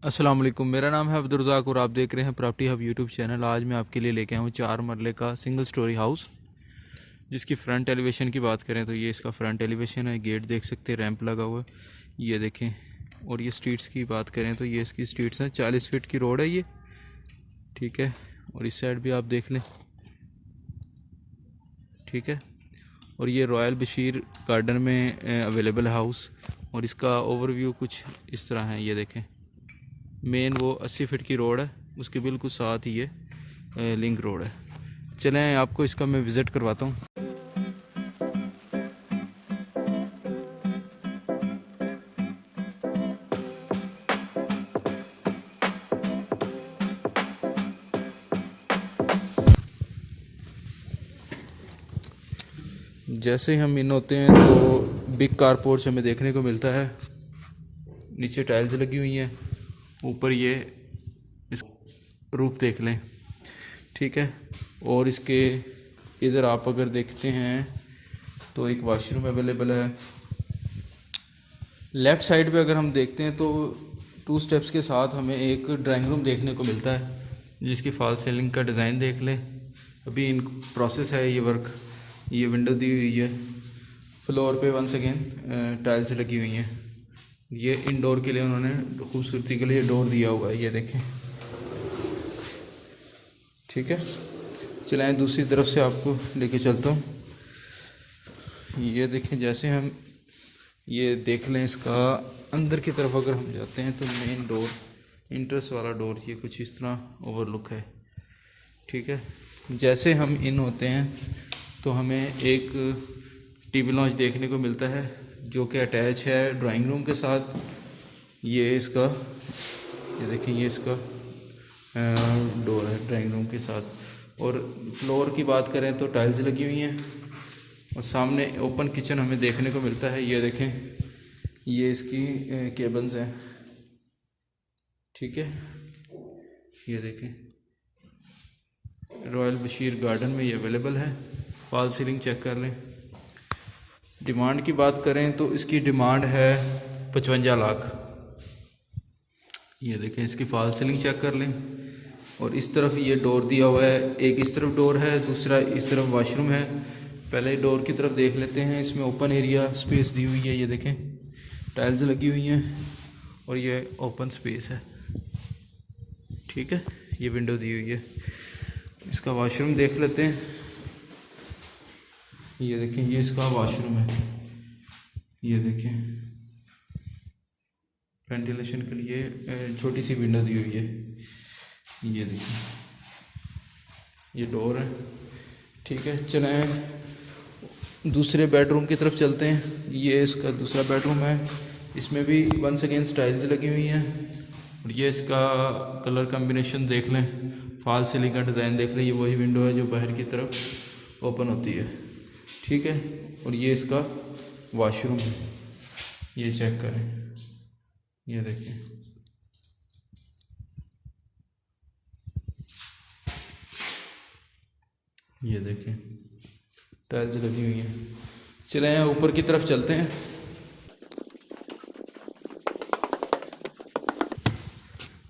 अस्सलाम वालेकुम। मेरा नाम है अब्दुर्रज़ाक और आप देख रहे हैं प्रॉपर्टी हब यूट्यूब चैनल। आज मैं आपके लिए लेके आया हूँ 4 मरले का सिंगल स्टोरी हाउस, जिसकी फ़्रंट एलिवेशन की बात करें तो ये इसका फ्रंट एलिवेशन है। गेट देख सकते हैं, रैंप लगा हुआ है, ये देखें। और ये स्ट्रीट्स की बात करें तो ये इसकी स्ट्रीट्स हैं, 40 फीट की रोड है ये, ठीक है। और इस साइड भी आप देख लें, ठीक है। और ये रॉयल बशीर गार्डन में अवेलेबल है हाउस। और इसका ओवरव्यू कुछ इस तरह है, ये देखें। मेन वो 80 फीट की रोड है, उसके बिल्कुल साथ ही ये लिंक रोड है। चलें आपको इसका मैं विज़िट करवाता हूँ। जैसे ही हम इन होते हैं तो बिग कार पोर्च हमें देखने को मिलता है। नीचे टाइल्स लगी हुई हैं, ऊपर ये इस रूफ देख लें, ठीक है। और इसके इधर आप अगर देखते हैं तो एक वॉशरूम अवेलेबल है। लेफ़्ट साइड पे अगर हम देखते हैं तो 2 स्टेप्स के साथ हमें एक ड्राइंग रूम देखने को मिलता है, जिसकी फॉल सीलिंग का डिज़ाइन देख लें। अभी इन प्रोसेस है ये वर्क। ये विंडो दी हुई है, फ्लोर पे वंस अगेन टाइल्स लगी हुई हैं। ये इंडोर के लिए उन्होंने खूबसूरती के लिए डोर दिया हुआ है, ये देखें, ठीक है। चलाएं दूसरी तरफ से आपको लेके चलता हूँ। ये देखें, जैसे हम ये देख लें, इसका अंदर की तरफ अगर हम जाते हैं तो मेन डोर, इंट्रेंस वाला डोर, ये कुछ इस तरह ओवरलुक है, ठीक है। जैसे हम इन होते हैं तो हमें एक टीवी लॉन्च देखने को मिलता है, जो कि अटैच है ड्राइंग रूम के साथ। ये इसका, ये देखें, ये इसका डोर है ड्राइंग रूम के साथ। और फ्लोर की बात करें तो टाइल्स लगी हुई हैं। और सामने ओपन किचन हमें देखने को मिलता है, ये देखें, ये इसकी केबल्स हैं, ठीक है। ये देखें, रॉयल बशीर गार्डन में ये अवेलेबल है। फॉल सीलिंग चेक कर लें। डिमांड की बात करें तो इसकी डिमांड है 55 लाख। ये देखें, इसकी फॉल सीलिंग चेक कर लें। और इस तरफ ये डोर दिया हुआ है, एक इस तरफ डोर है, दूसरा इस तरफ वॉशरूम है। पहले डोर की तरफ देख लेते हैं। इसमें ओपन एरिया स्पेस दी हुई है, ये देखें, टाइल्स लगी हुई हैं और ये ओपन स्पेस है, ठीक है। ये विंडो दी हुई है। इसका वॉशरूम देख लेते हैं। ये देखें, ये इसका वॉशरूम है, ये देखें, वेंटिलेशन के लिए छोटी सी विंडो दी हुई है। ये देखिए, ये डोर है, ठीक है। चलें दूसरे बेडरूम की तरफ चलते हैं। ये इसका दूसरा बेडरूम है, इसमें भी वंस अगेन टाइल्स लगी हुई हैं। और ये इसका कलर कम्बिनेशन देख लें, फॉल सीलिंग का डिज़ाइन देख लें। ये वही विंडो है जो बाहर की तरफ ओपन होती है, ठीक है। और ये इसका वॉशरूम है, ये चेक करें, ये देखिए, ये देखें, टाइल्स लगी हुई हैं। चले यहाँ ऊपर की तरफ चलते हैं।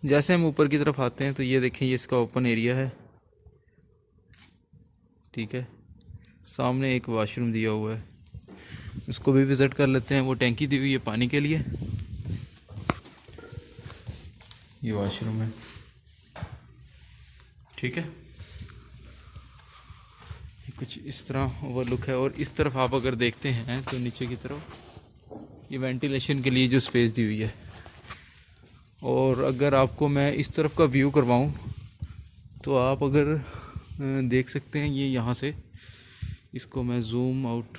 जैसे हम ऊपर की तरफ आते हैं तो ये देखें, ये इसका ओपन एरिया है, ठीक है। सामने एक वॉशरूम दिया हुआ है, उसको भी विज़िट कर लेते हैं। वो टैंकी दी हुई है पानी के लिए। ये वॉशरूम है, ठीक है। कुछ इस तरह ओवरलुक है। और इस तरफ आप अगर देखते हैं तो नीचे की तरफ ये वेंटिलेशन के लिए जो स्पेस दी हुई है। और अगर आपको मैं इस तरफ का व्यू करवाऊं तो आप अगर देख सकते हैं, ये यहाँ से इसको मैं जूम आउट,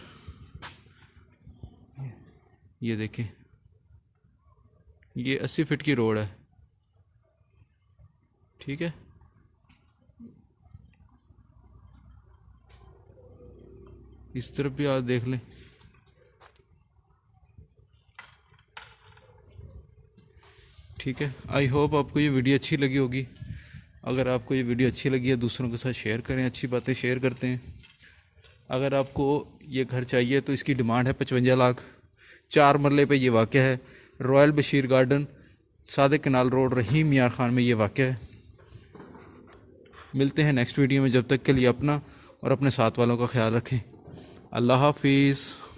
ये देखें, ये 80 फीट की रोड है, ठीक है। इस तरफ भी आप देख लें, ठीक है। आई होप आपको ये वीडियो अच्छी लगी होगी। अगर आपको ये वीडियो अच्छी लगी है, दूसरों के साथ शेयर करें, अच्छी बातें शेयर करते हैं। अगर आपको ये घर चाहिए तो इसकी डिमांड है 55 लाख। 4 मरले पे ये वाक़या है, royal Bashir garden, Sadiq canal road, रहीम यार खान में ये वाक़या है। मिलते हैं नेक्स्ट वीडियो में, जब तक के लिए अपना और अपने साथ वालों का ख्याल रखें। अल्लाह हाफिज़।